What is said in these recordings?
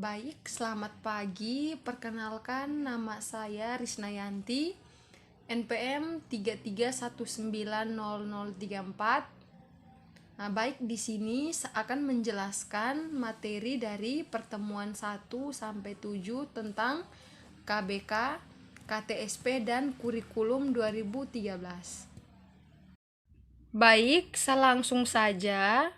Baik, selamat pagi. Perkenalkan, nama saya Risnayanti, NPM 331900034. Nah, baik, di sini akan menjelaskan materi dari pertemuan 1 sampai 7 tentang KBK, KTSP dan kurikulum 2013. Baik, saya langsung saja.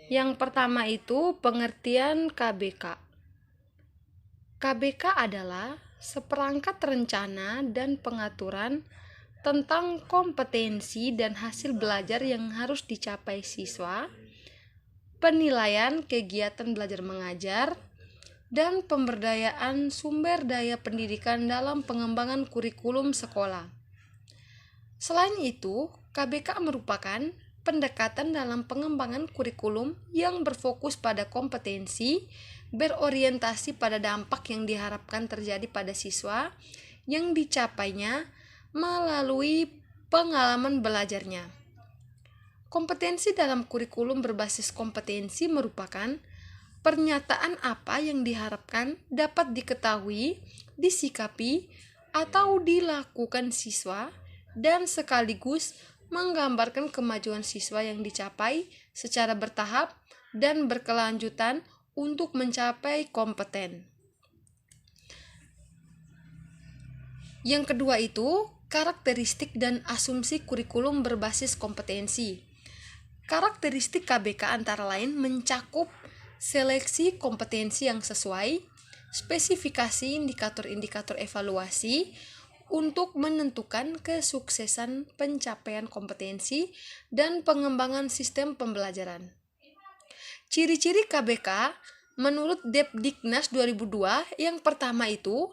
Yang pertama itu pengertian KBK. KBK adalah seperangkat rencana dan pengaturan tentang kompetensi dan hasil belajar yang harus dicapai siswa, penilaian kegiatan belajar mengajar, dan pemberdayaan sumber daya pendidikan dalam pengembangan kurikulum sekolah. Selain itu, KBK merupakan pendekatan dalam pengembangan kurikulum yang berfokus pada kompetensi, berorientasi pada dampak yang diharapkan terjadi pada siswa yang dicapainya melalui pengalaman belajarnya. Kompetensi dalam kurikulum berbasis kompetensi merupakan pernyataan apa yang diharapkan dapat diketahui, disikapi, atau dilakukan siswa dan sekaligus menggambarkan kemajuan siswa yang dicapai secara bertahap dan berkelanjutan untuk mencapai kompeten. Yang kedua itu karakteristik dan asumsi kurikulum berbasis kompetensi. Karakteristik KBK antara lain mencakup seleksi kompetensi yang sesuai, spesifikasi indikator-indikator evaluasi untuk menentukan kesuksesan pencapaian kompetensi dan pengembangan sistem pembelajaran. Ciri-ciri KBK menurut Depdiknas 2002 yang pertama itu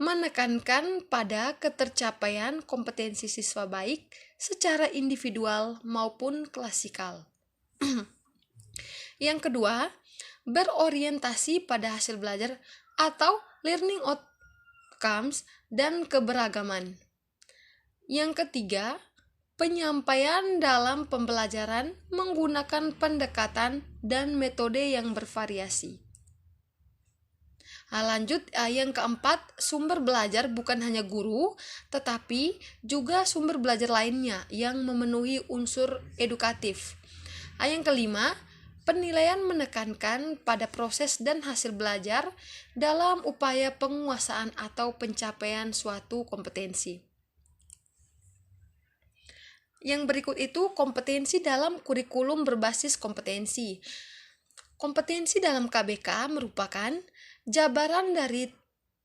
menekankan pada ketercapaian kompetensi siswa baik secara individual maupun klasikal. Yang kedua, berorientasi pada hasil belajar atau learning outcomes dan keberagaman. Yang ketiga, penyampaian dalam pembelajaran menggunakan pendekatan dan metode yang bervariasi. Lanjut, yang keempat, sumber belajar bukan hanya guru, tetapi juga sumber belajar lainnya yang memenuhi unsur edukatif. Yang kelima, penilaian menekankan pada proses dan hasil belajar dalam upaya penguasaan atau pencapaian suatu kompetensi. Yang berikut itu kompetensi dalam kurikulum berbasis kompetensi. Kompetensi dalam KBK merupakan jabaran dari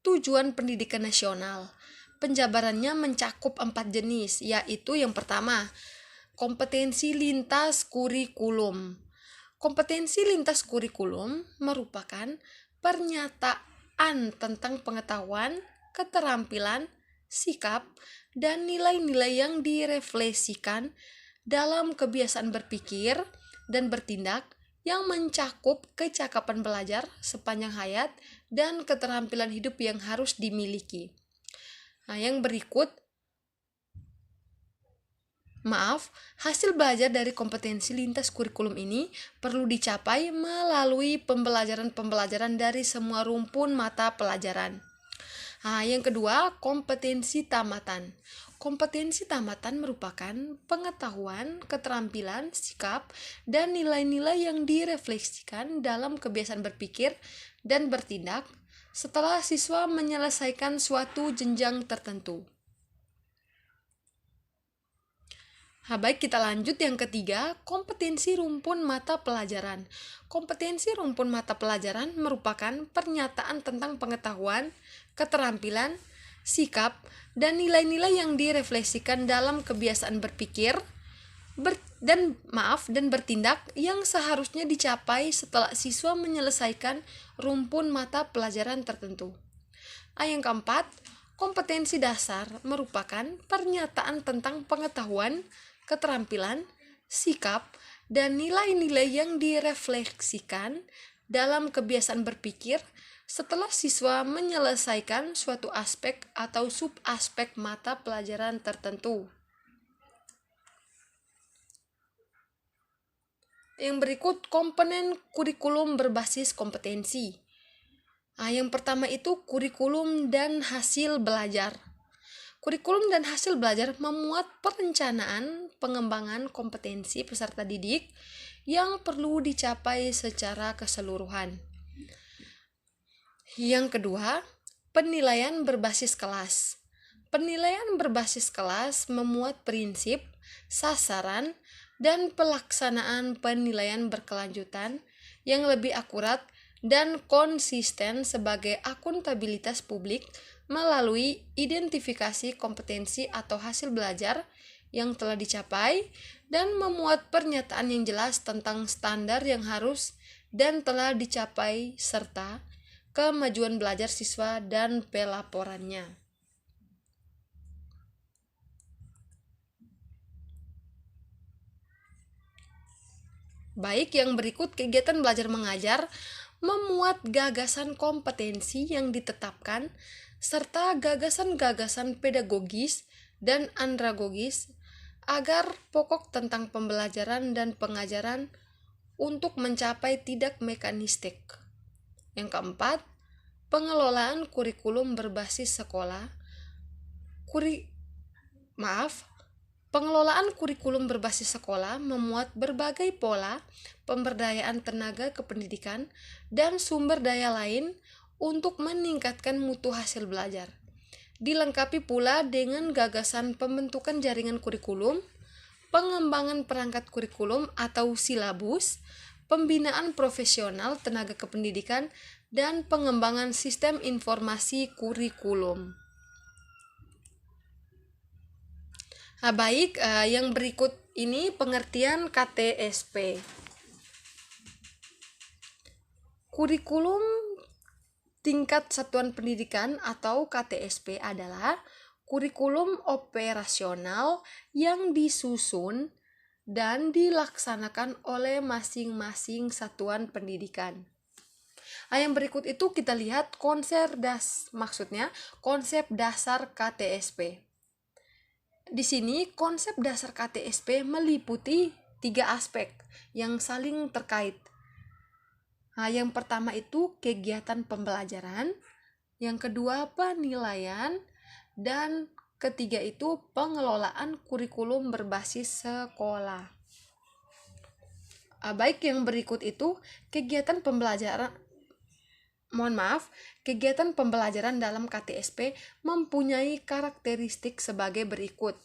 tujuan pendidikan nasional. Penjabarannya mencakup 4 jenis, yaitu yang pertama, kompetensi lintas kurikulum. Kompetensi lintas kurikulum merupakan pernyataan tentang pengetahuan, keterampilan, sikap, dan nilai-nilai yang direfleksikan dalam kebiasaan berpikir dan bertindak yang mencakup kecakapan belajar sepanjang hayat dan keterampilan hidup yang harus dimiliki. Yang berikut hasil belajar dari kompetensi lintas kurikulum ini perlu dicapai melalui pembelajaran-pembelajaran dari semua rumpun mata pelajaran. Yang kedua, kompetensi tamatan. Kompetensi tamatan merupakan pengetahuan, keterampilan, sikap, dan nilai-nilai yang direfleksikan dalam kebiasaan berpikir dan bertindak setelah siswa menyelesaikan suatu jenjang tertentu. Baik, kita lanjut yang ketiga, kompetensi rumpun mata pelajaran. Kompetensi rumpun mata pelajaran merupakan pernyataan tentang pengetahuan, keterampilan, sikap, dan nilai-nilai yang direfleksikan dalam kebiasaan berpikir dan bertindak yang seharusnya dicapai setelah siswa menyelesaikan rumpun mata pelajaran tertentu. Yang keempat, kompetensi dasar merupakan pernyataan tentang pengetahuan, keterampilan, sikap, dan nilai-nilai yang direfleksikan dalam kebiasaan berpikir setelah siswa menyelesaikan suatu aspek atau subaspek mata pelajaran tertentu. Yang berikut komponen kurikulum berbasis kompetensi. Yang pertama itu kurikulum dan hasil belajar. Kurikulum dan hasil belajar memuat perencanaan pengembangan kompetensi peserta didik yang perlu dicapai secara keseluruhan. Yang kedua, penilaian berbasis kelas. Penilaian berbasis kelas memuat prinsip, sasaran, dan pelaksanaan penilaian berkelanjutan yang lebih akurat dan konsisten sebagai akuntabilitas publik melalui identifikasi kompetensi atau hasil belajar yang telah dicapai dan memuat pernyataan yang jelas tentang standar yang harus dan telah dicapai serta kemajuan belajar siswa dan pelaporannya. Baik, yang berikut kegiatan belajar mengajar memuat gagasan kompetensi yang ditetapkan serta gagasan-gagasan pedagogis dan andragogis agar pokok tentang pembelajaran dan pengajaran untuk mencapai tidak mekanistik. Yang keempat, pengelolaan kurikulum berbasis sekolah. Pengelolaan kurikulum berbasis sekolah memuat berbagai pola pemberdayaan tenaga kependidikan dan sumber daya lain untuk meningkatkan mutu hasil belajar. Dilengkapi pula dengan gagasan pembentukan jaringan kurikulum, pengembangan perangkat kurikulum atau silabus, pembinaan profesional tenaga kependidikan, dan pengembangan sistem informasi kurikulum. Baik, yang berikut ini pengertian KTSP. Kurikulum tingkat satuan pendidikan atau KTSP adalah kurikulum operasional yang disusun dan dilaksanakan oleh masing-masing satuan pendidikan. Yang berikut itu kita lihat konsep dasar KTSP. Di sini konsep dasar KTSP meliputi 3 aspek yang saling terkait. Yang pertama itu kegiatan pembelajaran, yang kedua penilaian, dan ketiga itu pengelolaan kurikulum berbasis sekolah. Baik, yang berikut itu kegiatan pembelajaran dalam KTSP mempunyai karakteristik sebagai berikut.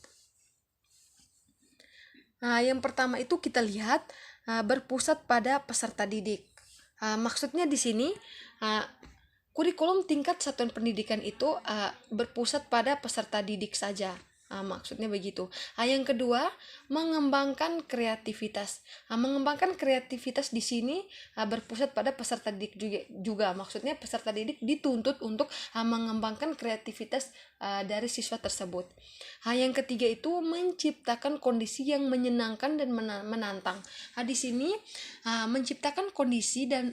Yang pertama itu kita lihat berpusat pada peserta didik. Maksudnya di sini kurikulum tingkat satuan pendidikan itu berpusat pada peserta didik saja. Maksudnya begitu. Yang kedua, mengembangkan kreativitas. Mengembangkan kreativitas di sini berpusat pada peserta didik juga. Maksudnya peserta didik dituntut untuk mengembangkan kreativitas dari siswa tersebut. Yang ketiga itu menciptakan kondisi yang menyenangkan dan menantang. Di sini menciptakan kondisi dan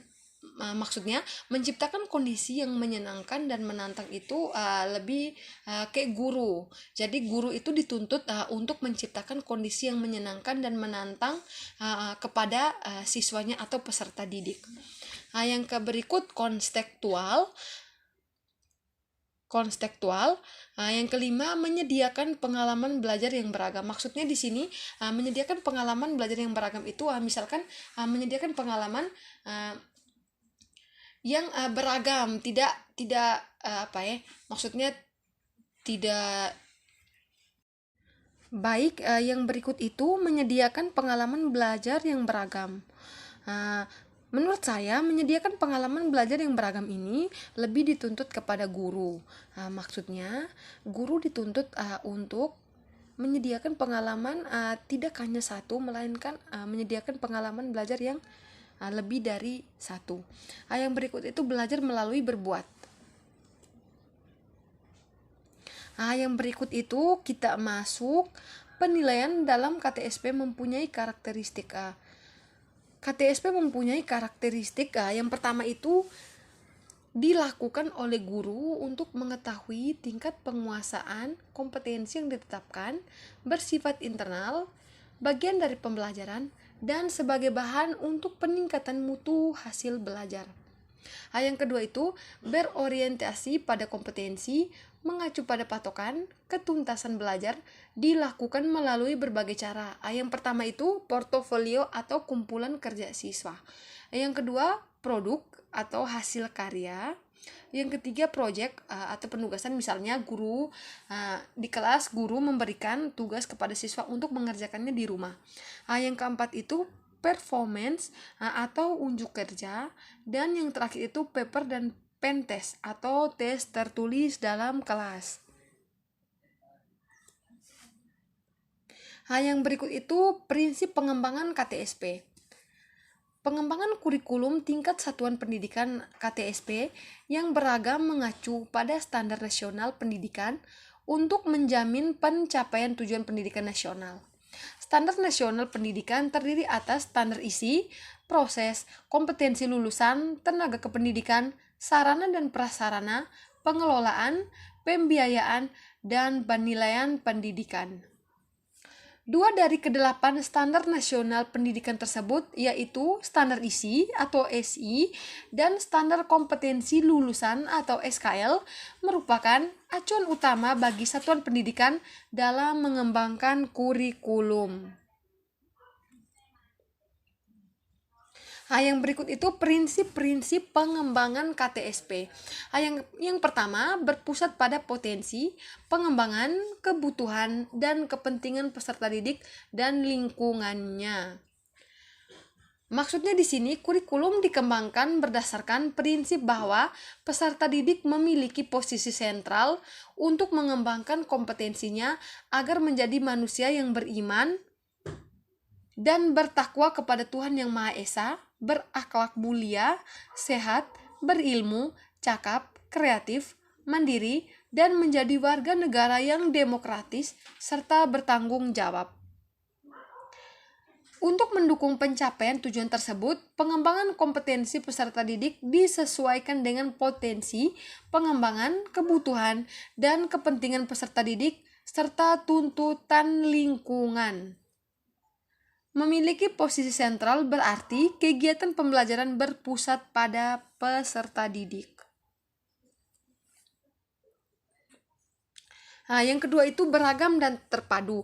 maksudnya menciptakan kondisi yang menyenangkan dan menantang itu lebih kayak guru. Jadi guru itu dituntut untuk menciptakan kondisi yang menyenangkan dan menantang kepada siswanya atau peserta didik. Yang berikut konstekstual. Yang kelima menyediakan pengalaman belajar yang beragam. Maksudnya di sini menyediakan pengalaman belajar yang beragam itu misalkan menyediakan pengalaman yang beragam, tidak maksudnya tidak baik. Yang berikut itu menyediakan pengalaman belajar yang beragam. Menurut saya menyediakan pengalaman belajar yang beragam ini lebih dituntut kepada guru. Maksudnya guru dituntut untuk menyediakan pengalaman tidak hanya satu, melainkan menyediakan pengalaman belajar yang lebih dari satu. Yang berikut itu belajar melalui berbuat. Yang berikut itu kita masuk penilaian dalam KTSP mempunyai karakteristik. KTSP mempunyai karakteristik yang pertama itu dilakukan oleh guru untuk mengetahui tingkat penguasaan kompetensi yang ditetapkan, bersifat internal, bagian dari pembelajaran, dan sebagai bahan untuk peningkatan mutu hasil belajar. Yang kedua itu berorientasi pada kompetensi, mengacu pada patokan, ketuntasan belajar dilakukan melalui berbagai cara. Yang pertama itu portofolio atau kumpulan kerja siswa. Yang kedua produk atau hasil karya. Yang ketiga project atau penugasan, misalnya guru di kelas guru memberikan tugas kepada siswa untuk mengerjakannya di rumah. Yang keempat itu performance atau unjuk kerja, dan yang terakhir itu paper dan pen test atau tes tertulis dalam kelas. Yang berikut itu prinsip pengembangan KTSP. Pengembangan kurikulum tingkat satuan pendidikan KTSP yang beragam mengacu pada standar nasional pendidikan untuk menjamin pencapaian tujuan pendidikan nasional. Standar nasional pendidikan terdiri atas standar isi, proses, kompetensi lulusan, tenaga kependidikan, sarana dan prasarana, pengelolaan, pembiayaan, dan penilaian pendidikan. 2 dari ke-8 standar nasional pendidikan tersebut yaitu standar isi atau SI dan standar kompetensi lulusan atau SKL merupakan acuan utama bagi satuan pendidikan dalam mengembangkan kurikulum. Yang berikut itu prinsip-prinsip pengembangan KTSP. Yang pertama berpusat pada potensi, pengembangan, kebutuhan, dan kepentingan peserta didik dan lingkungannya. Maksudnya di sini kurikulum dikembangkan berdasarkan prinsip bahwa peserta didik memiliki posisi sentral untuk mengembangkan kompetensinya agar menjadi manusia yang beriman dan bertakwa kepada Tuhan Yang Maha Esa, berakhlak mulia, sehat, berilmu, cakap, kreatif, mandiri, dan menjadi warga negara yang demokratis serta bertanggung jawab. Untuk mendukung pencapaian tujuan tersebut, pengembangan kompetensi peserta didik disesuaikan dengan potensi, pengembangan, kebutuhan, dan kepentingan peserta didik serta tuntutan lingkungan. Memiliki posisi sentral berarti kegiatan pembelajaran berpusat pada peserta didik. Yang kedua itu beragam dan terpadu.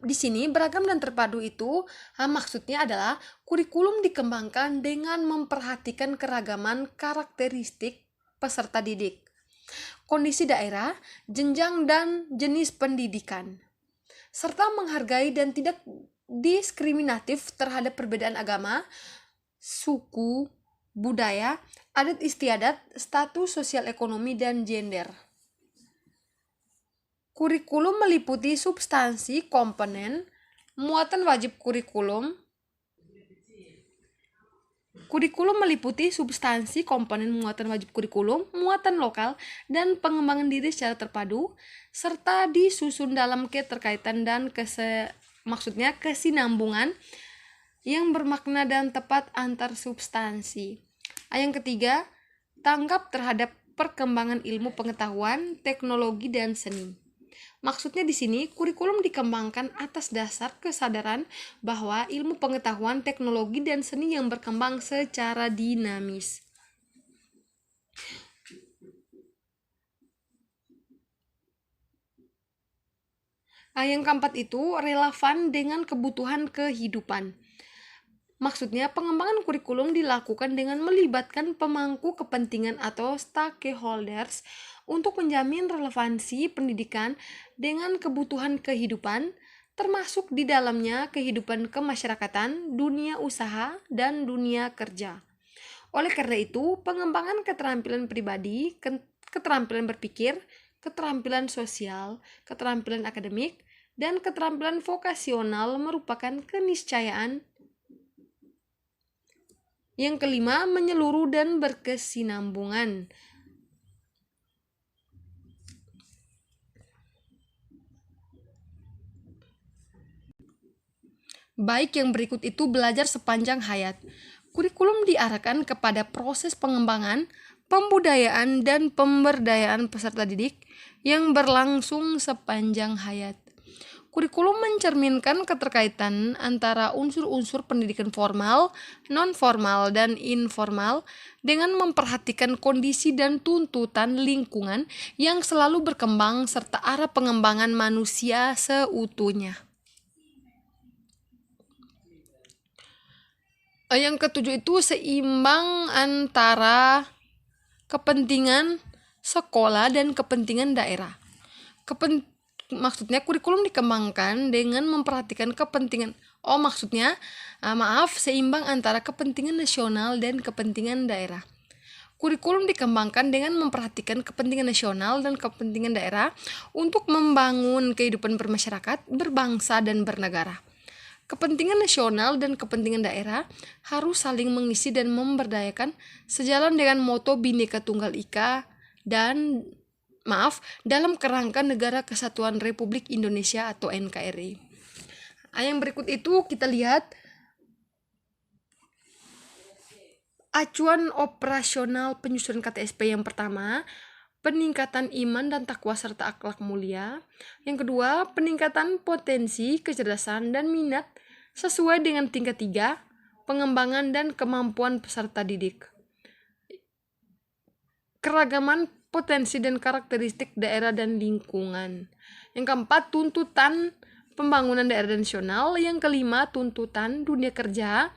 Di sini beragam dan terpadu itu maksudnya adalah kurikulum dikembangkan dengan memperhatikan keragaman karakteristik peserta didik, kondisi daerah, jenjang dan jenis pendidikan, serta menghargai dan tidak diskriminatif terhadap perbedaan agama, suku, budaya, adat istiadat, status sosial ekonomi, dan gender. Kurikulum meliputi substansi, komponen, muatan wajib kurikulum. Kurikulum meliputi substansi, komponen, muatan wajib kurikulum, muatan lokal, dan pengembangan diri secara terpadu, serta disusun dalam keterkaitan dan kesinambungan yang bermakna dan tepat antar substansi. Yang ketiga, tanggap terhadap perkembangan ilmu pengetahuan, teknologi, dan seni. Maksudnya di sini kurikulum dikembangkan atas dasar kesadaran bahwa ilmu pengetahuan, teknologi, dan seni yang berkembang secara dinamis. Yang keempat itu relevan dengan kebutuhan kehidupan. Maksudnya pengembangan kurikulum dilakukan dengan melibatkan pemangku kepentingan atau stakeholders untuk menjamin relevansi pendidikan dengan kebutuhan kehidupan, termasuk di dalamnya kehidupan kemasyarakatan, dunia usaha, dan dunia kerja. Oleh karena itu, pengembangan keterampilan pribadi, keterampilan berpikir, keterampilan sosial, keterampilan akademik, dan keterampilan vokasional merupakan keniscayaan. Yang kelima, menyeluruh dan berkesinambungan. Baik, yang berikut itu belajar sepanjang hayat. Kurikulum diarahkan kepada proses pengembangan, pembudayaan, dan pemberdayaan peserta didik yang berlangsung sepanjang hayat. Kurikulum mencerminkan keterkaitan antara unsur-unsur pendidikan formal, non-formal, dan informal dengan memperhatikan kondisi dan tuntutan lingkungan yang selalu berkembang serta arah pengembangan manusia seutuhnya. Yang ketujuh itu seimbang antara kepentingan sekolah dan kepentingan daerah. Maksudnya kurikulum dikembangkan dengan memperhatikan kepentingan seimbang antara kepentingan nasional dan kepentingan daerah. Kurikulum dikembangkan dengan memperhatikan kepentingan nasional dan kepentingan daerah untuk membangun kehidupan bermasyarakat, berbangsa, dan bernegara. Kepentingan nasional dan kepentingan daerah harus saling mengisi dan memberdayakan sejalan dengan moto Bhinneka Tunggal Ika dalam kerangka Negara Kesatuan Republik Indonesia atau NKRI. Yang berikut itu kita lihat acuan operasional penyusunan KTSP. Yang pertama, peningkatan iman dan takwa serta akhlak mulia. Yang kedua, peningkatan potensi, kecerdasan, dan minat sesuai dengan tingkat 3, pengembangan dan kemampuan peserta didik. Keragaman potensi dan karakteristik daerah dan lingkungan. Yang keempat, tuntutan pembangunan daerah nasional. Yang kelima, tuntutan dunia kerja.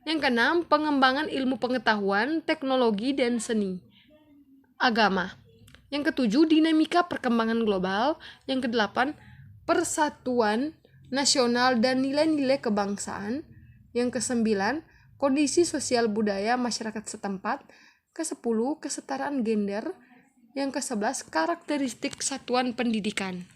Yang keenam, pengembangan ilmu pengetahuan, teknologi, dan seni. Agama. Yang ketujuh, dinamika perkembangan global. Yang kedelapan, persatuan nasional dan nilai-nilai kebangsaan. Yang kesembilan, kondisi sosial budaya masyarakat setempat. Ke-10, kesetaraan gender. Yang ke-11, karakteristik satuan pendidikan.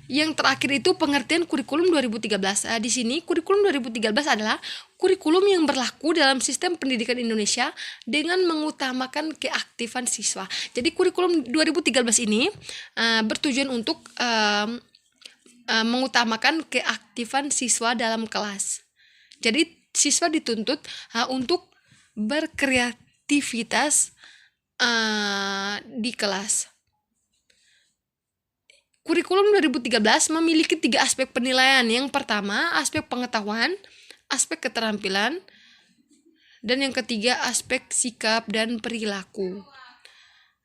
Yang terakhir itu pengertian kurikulum 2013. Di sini kurikulum 2013 adalah kurikulum yang berlaku dalam sistem pendidikan Indonesia dengan mengutamakan keaktifan siswa. Jadi kurikulum 2013 ini bertujuan untuk mengutamakan keaktifan siswa dalam kelas. Jadi siswa dituntut untuk berkreativitas di kelas. Kurikulum 2013 memiliki 3 aspek penilaian. Yang pertama, aspek pengetahuan, aspek keterampilan, dan yang ketiga, aspek sikap dan perilaku.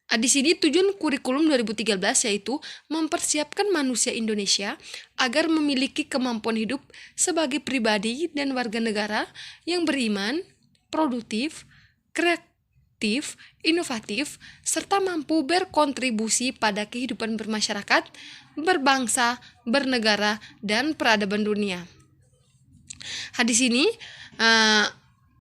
Di sini tujuan kurikulum 2013 yaitu mempersiapkan manusia Indonesia agar memiliki kemampuan hidup sebagai pribadi dan warga negara yang beriman, produktif, kreatif, inovatif, serta mampu berkontribusi pada kehidupan bermasyarakat, berbangsa, bernegara, dan peradaban dunia. Di sini